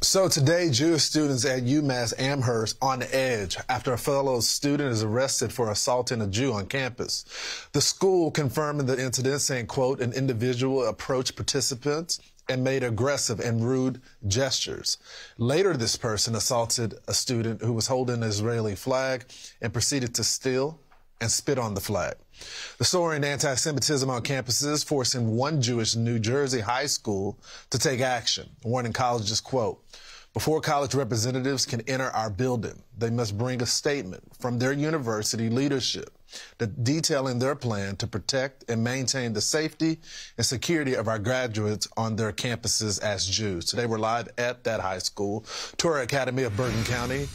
So today, Jewish students at UMass Amherst on edge after a fellow student is arrested for assaulting a Jew on campus. The school confirming the incident, saying, quote, an individual approached participants and made aggressive and rude gestures. Later, this person assaulted a student who was holding an Israeli flag and proceeded to steal and spit on the flag. The soaring anti-Semitism on campuses forcing one Jewish New Jersey high school to take action, warning colleges, quote, before college representatives can enter our building, they must bring a statement from their university leadership detailing their plan to protect and maintain the safety and security of our graduates on their campuses as Jews. Today we're live at that high school, Torah Academy of Bergen County,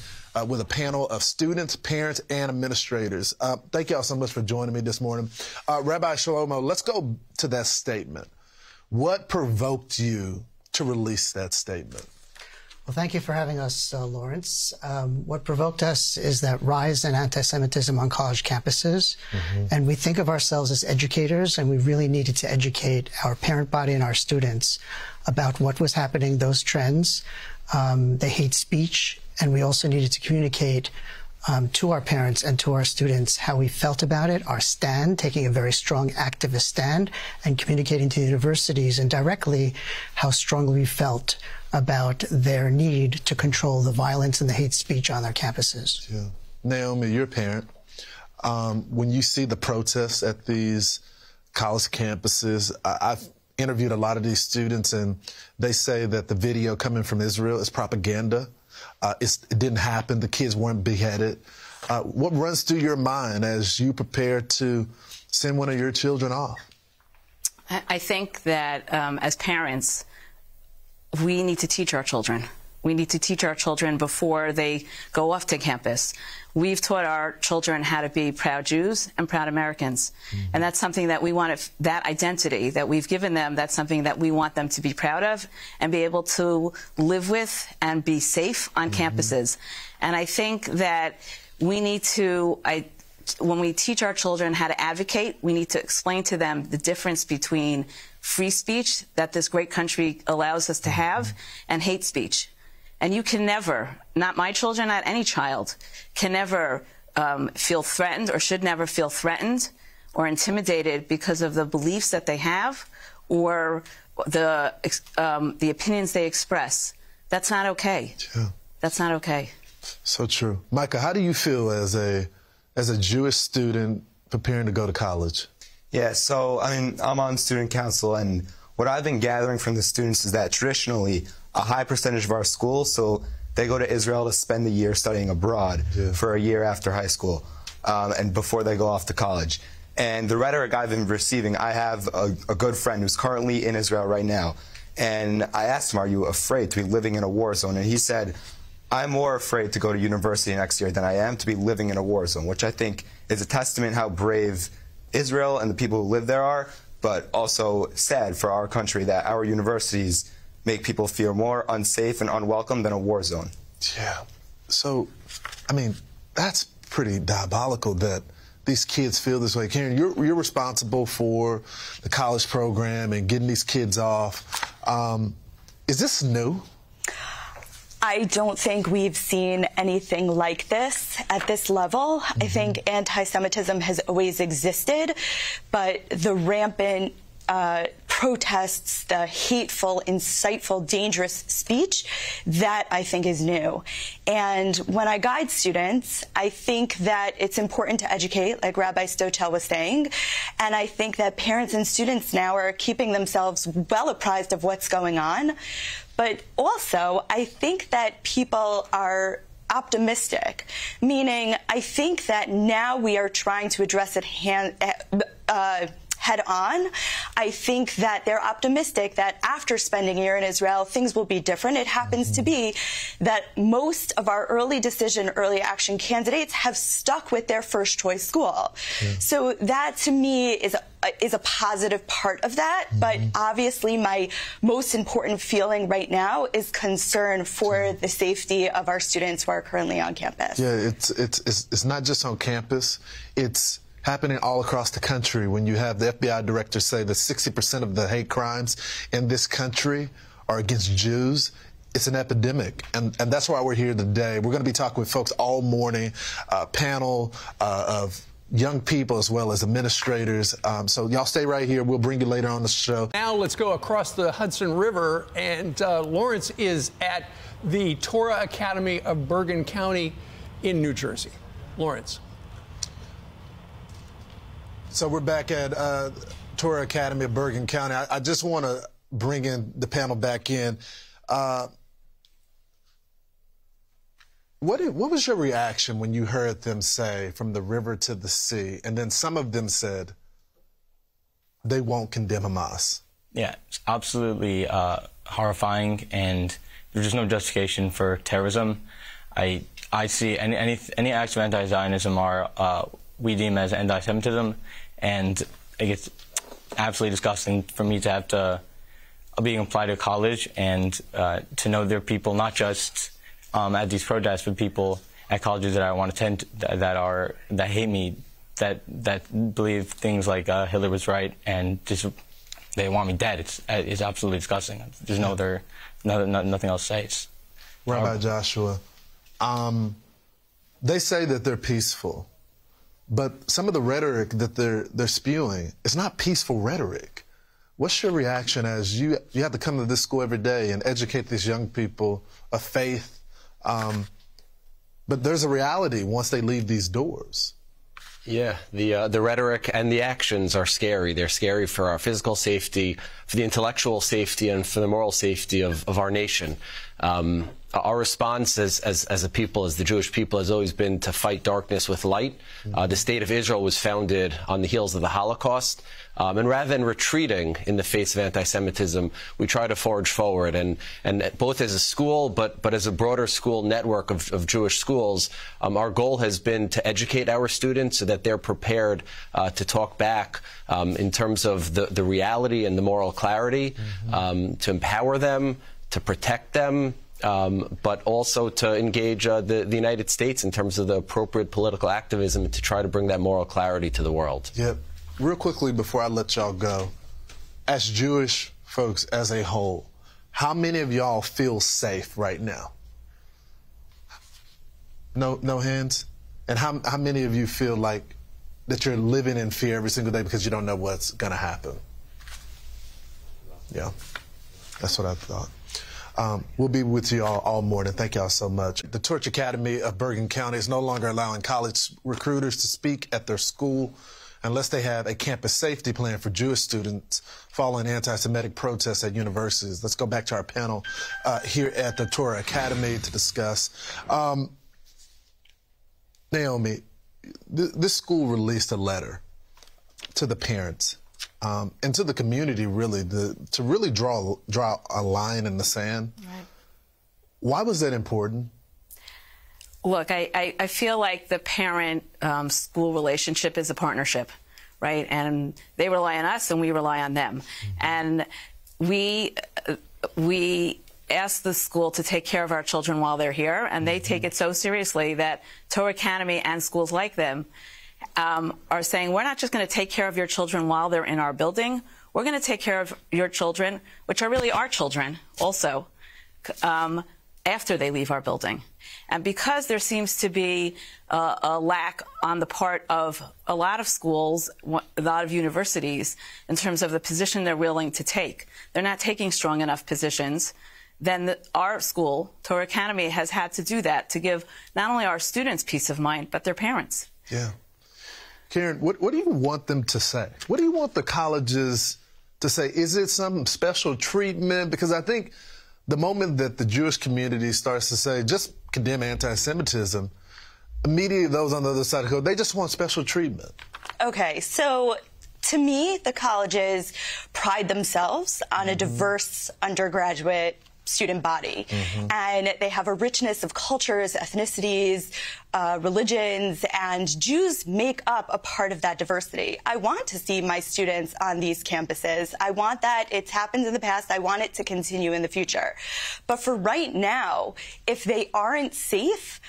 with a panel of students, parents, and administrators. Thank y'all so much for joining me this morning. Rabbi Shlomo, let's go to that statement. What provoked you to release that statement? Well, thank you for having us, Lawrence. What provoked us is that rise in anti-Semitism on college campuses. And we think of ourselves as educators, and we really needed to educate our parent body and our students about what was happening, those trends, the hate speech, and we also needed to communicate to our parents and to our students how we felt about it, our stand, taking a very strong activist stand, and communicating to the universities and directly how strongly we felt about their need to control the violence and the hate speech on their campuses. Yeah. Naomi, you're a parent. When you see the protests at these college campuses, I've interviewed a lot of these students, and they say that the video coming from Israel is propaganda. It didn't happen. The kids weren't beheaded. What runs through your mind as you prepare to send one of your children off? I think that as parents, we need to teach our children. We need to teach our children before they go off to campus. We've taught our children how to be proud Jews and proud Americans. And that's something that we want, that identity that we've given them, that's something that we want them to be proud of and be able to live with and be safe on campuses. And I think that we need to, when we teach our children how to advocate, we need to explain to them the difference between free speech that this great country allows us to have and hate speech. And you can never, not my children, not any child, can never feel threatened or should never feel threatened or intimidated because of the beliefs that they have or the opinions they express. That's not okay. Yeah. That's not okay. So true. Micah, how do you feel as a Jewish student preparing to go to college? Yeah, so, I mean, I'm on student council, and what I've been gathering from the students is that traditionally a high percentage of our schools, so they go to Israel to spend the year studying abroad for a year after high school and before they go off to college. And the rhetoric I've been receiving, I have a good friend who's currently in Israel right now, and I asked him, are you afraid to be living in a war zone? And he said, I'm more afraid to go to university next year than I am to be living in a war zone, which I think is a testament how brave Israel and the people who live there are, but also sad for our country that our universities make people feel more unsafe and unwelcome than a war zone. Yeah. So, I mean, that's pretty diabolical that these kids feel this way. Karen, you're responsible for the college program and getting these kids off. Is this new? I don't think we've seen anything like this at this level. I think anti-Semitism has always existed, but the rampant protests, the hateful, insightful, dangerous speech, that I think is new. And when I guide students, I think that it's important to educate, like Rabbi Stotel was saying, and I think that parents and students now are keeping themselves well apprised of what's going on. But also, I think that people are optimistic, meaning I think that now we are trying to address it head on. I think that they're optimistic that after spending a year in Israel, things will be different. It happens to be that most of our early decision, early action candidates have stuck with their first choice school. So that to me is a positive part of that. But obviously my most important feeling right now is concern for the safety of our students who are currently on campus. Yeah, it's not just on campus. It's happening all across the country when you have the FBI director say that 60% of the hate crimes in this country are against Jews. it's an epidemic, and that's why we're here today. We're going to be talking with folks all morning, panel of young people as well as administrators. So y'all stay right here. We'll bring you later on the show. Now let's go across the Hudson River, and Lawrence is at the Torah Academy of Bergen County in New Jersey. Lawrence. So we're back at Torah Academy of Bergen County. I just want to bring in the panel back in. What was your reaction when you heard them say from the river to the sea, and then some of them said they won't condemn Hamas? Yeah, it's absolutely horrifying, and there's just no justification for terrorism. I see any acts of anti-Zionism are we deem as anti-Semitism, and it's absolutely disgusting for me to have to being applied to college and to know there are people not just at these protests, but people at colleges that I want to attend that hate me, that believe things like Hitler was right, and just they want me dead. It's absolutely disgusting. There's nothing else to say. It's Rabbi Joshua, they say that they're peaceful, but some of the rhetoric that they're spewing is not peaceful rhetoric. What's your reaction as you have to come to this school every day and educate these young people of faith? But there's a reality once they leave these doors. Yeah, the rhetoric and the actions are scary. They're scary for our physical safety, for the intellectual safety, and for the moral safety of our nation. Our response as a people, as the Jewish people, has always been to fight darkness with light. The State of Israel was founded on the heels of the Holocaust. And rather than retreating in the face of anti-Semitism, we try to forge forward. And both as a school, but as a broader school network of Jewish schools, our goal has been to educate our students so that they're prepared to talk back in terms of the reality and the moral clarity, to empower them, to protect them, but also to engage the United States in terms of the appropriate political activism to try to bring that moral clarity to the world. Yep. Real quickly before I let y'all go, as Jewish folks as a whole, how many of y'all feel safe right now? No hands? And how many of you feel like that you're living in fear every single day because you don't know what's going to happen? Yeah, that's what I thought. We'll be with you all morning. Thank y'all so much. The Torah Academy of Bergen County is no longer allowing college recruiters to speak at their school unless they have a campus safety plan for Jewish students following anti-Semitic protests at universities. Let's go back to our panel here at the Torah Academy to discuss. Naomi, this school released a letter to the parents and to the community, really, to really draw a line in the sand. Right. Why was that important? Look, I feel like the parent-school relationship is a partnership, right? And they rely on us, and we rely on them. And we ask the school to take care of our children while they're here, and they take it so seriously that Torah Academy and schools like them are saying, we're not just going to take care of your children while they're in our building. We're going to take care of your children, which are really our children also, after they leave our building. And because there seems to be a lack on the part of a lot of schools, a lot of universities, in terms of the position they're willing to take, they're not taking strong enough positions, then our school, Torah Academy, has had to do that to give not only our students peace of mind, but their parents. Yeah. Karen, what do you want them to say? What do you want the colleges to say? Is it some special treatment? Because I think the moment that the Jewish community starts to say, just condemn anti-Semitism, immediately those on the other side go, they just want special treatment. Okay, so to me, the colleges pride themselves on a diverse undergraduate student body. And they have a richness of cultures, ethnicities, religions, and Jews make up a part of that diversity. I want to see my students on these campuses. I want that. It's happened in the past. I want it to continue in the future. But for right now, if they aren't safe,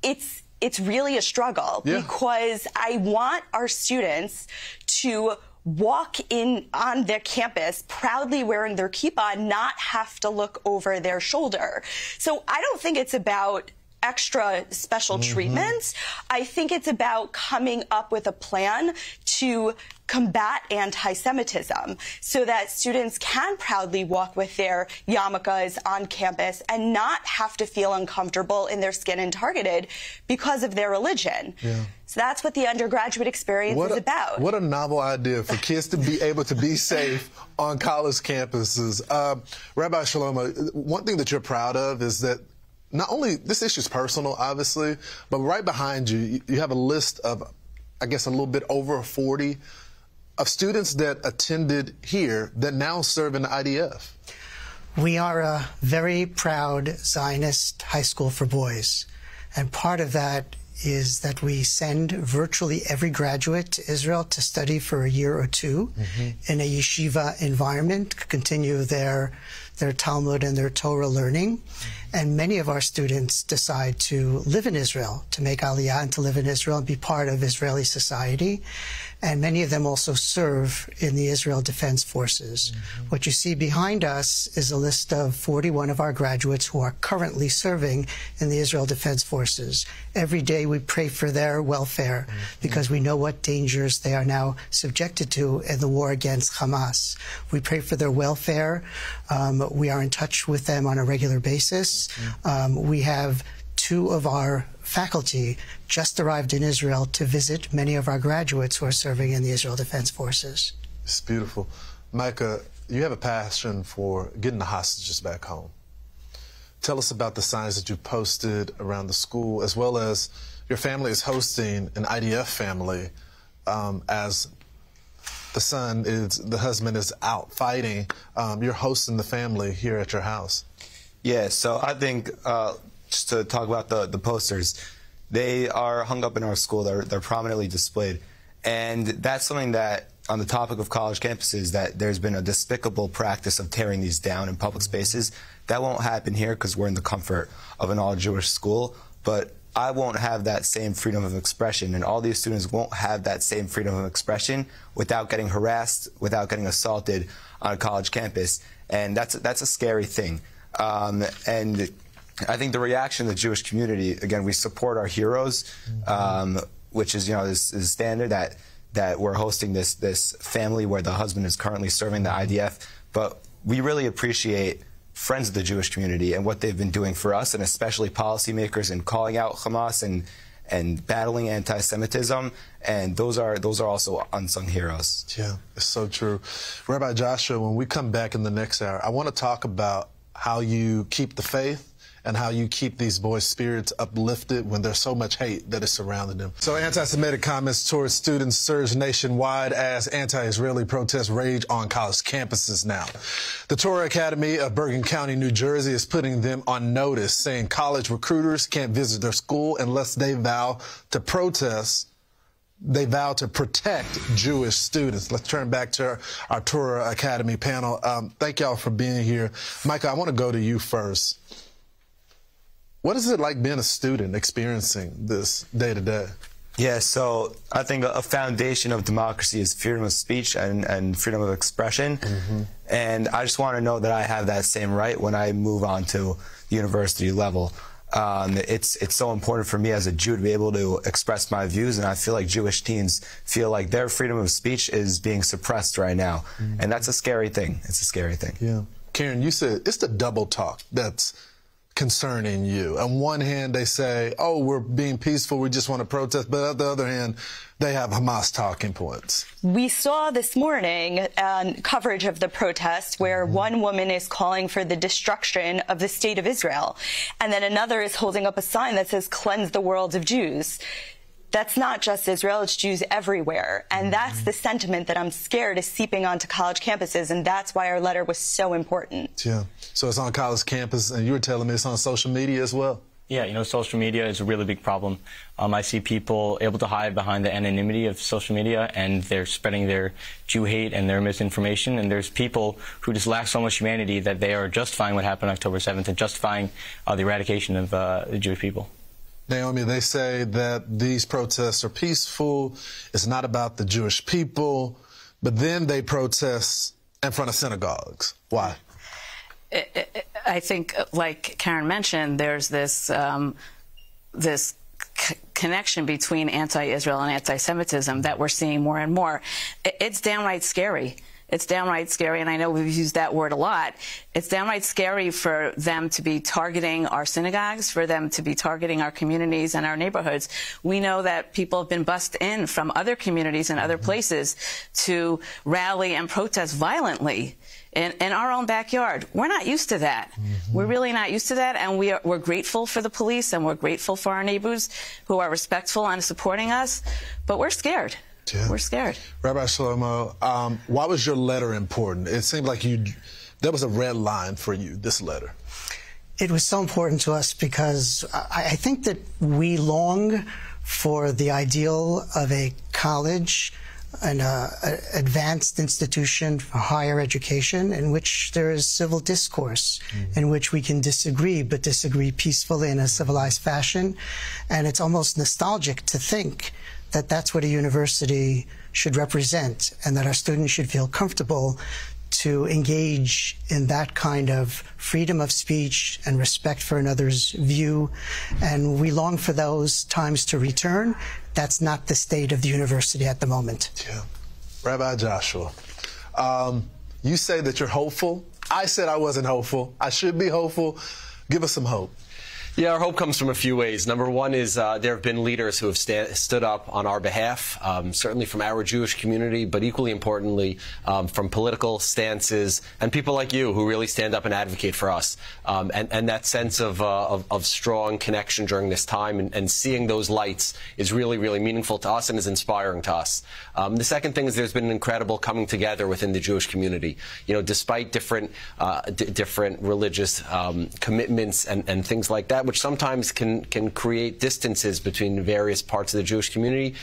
it's really a struggle because I want our students to walk in on their campus proudly wearing their kippah, not have to look over their shoulder. So I don't think it's about extra special treatments. I think it's about coming up with a plan to combat anti-Semitism so that students can proudly walk with their yarmulkes on campus and not have to feel uncomfortable in their skin and targeted because of their religion. So that's what the undergraduate experience is about. What a novel idea for kids to be able to be safe on college campuses. Rabbi Shlomo, one thing that you're proud of is that not only this issue is personal, obviously, but right behind you, you have a list of, I guess, a little bit over 40 of students that attended here that now serve in the IDF. We are a very proud Zionist high school for boys, and part of that is that we send virtually every graduate to Israel to study for a year or two in a yeshiva environment, continue their Talmud and their Torah learning. And many of our students decide to live in Israel, to make Aliyah and to live in Israel and be part of Israeli society. And many of them also serve in the Israel Defense Forces. What you see behind us is a list of 41 of our graduates who are currently serving in the Israel Defense Forces. Every day we pray for their welfare because we know what dangers they are now subjected to in the war against Hamas. We pray for their welfare. We are in touch with them on a regular basis. We have 2 of our faculty just arrived in Israel to visit many of our graduates who are serving in the Israel Defense Forces. It's beautiful. Micah, you have a passion for getting the hostages back home. Tell us about the signs that you posted around the school, as well as your family is hosting an IDF family as the husband is out fighting. You're hosting the family here at your house. Yeah, so I think just to talk about the posters, they are hung up in our school. They're prominently displayed. And that's something that, on the topic of college campuses, that there's been a despicable practice of tearing these down in public spaces. That won't happen here because we're in the comfort of an all-Jewish school. But I won't have that same freedom of expression, and all these students won't have that same freedom of expression without getting harassed, without getting assaulted on a college campus. And that's a scary thing. And I think the reaction of the Jewish community, again, we support our heroes, which is, this is standard that we're hosting this family where the husband is currently serving the IDF. But we really appreciate friends of the Jewish community and what they've been doing for us, and especially policymakers, in calling out Hamas and battling anti-Semitism. And those are also unsung heroes. Yeah, it's so true. Rabbi Joshua, when we come back in the next hour, I want to talk about how you keep the faith and how you keep these boys' spirits uplifted when there's so much hate that is surrounding them. So anti-Semitic comments towards students surge nationwide as anti-Israeli protests rage on college campuses now. The Torah Academy of Bergen County, New Jersey is putting them on notice, saying college recruiters can't visit their school unless they vow to protest. They vow to protect Jewish students. Let's turn back to our Torah Academy panel. Thank y'all for being here. Micah, I want to go to you first. What is it like being a student experiencing this day to day? Yeah, so I think a foundation of democracy is freedom of speech and freedom of expression. And I just want to know that I have that same right when I move on to the university level. It's so important for me as a Jew to be able to express my views, and I feel like Jewish teens feel like their freedom of speech is being suppressed right now. And that's a scary thing. It's a scary thing. Yeah. Karen, you said it's the double talk that's concerning you. On one hand, they say, oh, we're being peaceful, we just want to protest. But on the other hand, they have Hamas talking points. We saw this morning coverage of the protest where one woman is calling for the destruction of the state of Israel, and then another is holding up a sign that says, cleanse the world of Jews. That's not just Israel, it's Jews everywhere. And that's the sentiment that I'm scared is seeping onto college campuses, and that's why our letter was so important. Yeah. So it's on college campus, and you were telling me it's on social media as well. Yeah, social media is a really big problem. I see people able to hide behind the anonymity of social media, and they're spreading their Jew hate and their misinformation. And there's people who just lack so much humanity that they are justifying what happened on October 7th and justifying the eradication of the Jewish people. Naomi, they say that these protests are peaceful. It's not about the Jewish people. but then they protest in front of synagogues. Why? I think, like Karen mentioned, there's this connection between anti-Israel and anti-Semitism that we're seeing more and more. It's downright scary. It's downright scary, and I know we've used that word a lot. It's downright scary for them to be targeting our synagogues, for them to be targeting our communities and our neighborhoods. We know that people have been bussed in from other communities and other places to rally and protest violently in our own backyard. We're not used to that. We're really not used to that, and we're grateful for the police, and we're grateful for our neighbors who are respectful and supporting us, but we're scared. Yeah. We're scared. Rabbi Shlomo, why was your letter important? It seemed like that was a red line for you, this letter. It was so important to us because I think that we long for the ideal of a college, an advanced institution for higher education in which there is civil discourse, in which we can disagree, but disagree peacefully in a civilized fashion. And it's almost nostalgic to think that that's what a university should represent, and that our students should feel comfortable to engage in that kind of freedom of speech and respect for another's view. And we long for those times to return. That's not the state of the university at the moment. Yeah. Rabbi Joshua, you say that you're hopeful. I said I wasn't hopeful. I should be hopeful. Give us some hope. Yeah, our hope comes from a few ways. Number one is there have been leaders who have stood up on our behalf, certainly from our Jewish community, but equally importantly from political stances and people like you who really stand up and advocate for us. And that sense of strong connection during this time and seeing those lights is really, really meaningful to us and is inspiring to us. The second thing is there's been an incredible coming together within the Jewish community. You know, despite different religious commitments and things like that, which sometimes can create distances between various parts of the Jewish community,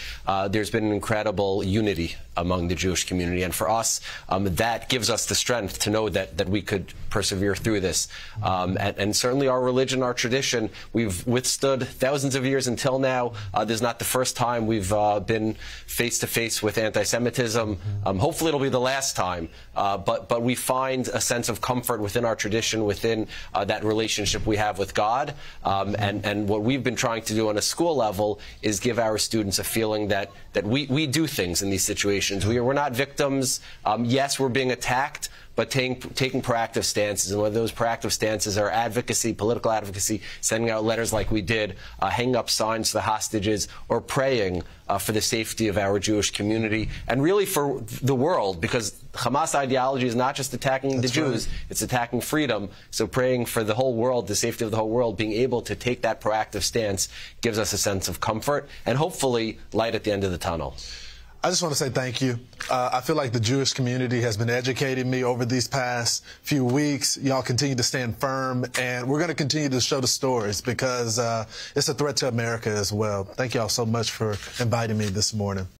there's been an incredible unity among the Jewish community. And for us, that gives us the strength to know that we could persevere through this. And certainly our religion, our tradition, we've withstood thousands of years until now. This is not the first time we've been face-to-face with anti-Semitism. Hopefully it'll be the last time. But we find a sense of comfort within our tradition, within that relationship we have with God. And what we've been trying to do on a school level is give our students a feeling that we do things in these situations. We're not victims. Yes, we're being attacked, but taking proactive stances. And whether those proactive stances are advocacy, political advocacy, sending out letters like we did, hanging up signs to the hostages, or praying for the safety of our Jewish community, and really for the world, because Hamas ideology is not just attacking the Jews, it's attacking freedom. So praying for the whole world, the safety of the whole world, being able to take that proactive stance gives us a sense of comfort and hopefully light at the end of the tunnel. I just want to say thank you. I feel like the Jewish community has been educating me over these past few weeks. Y'all continue to stand firm, and we're going to continue to show the stories because it's a threat to America as well. Thank y'all so much for inviting me this morning.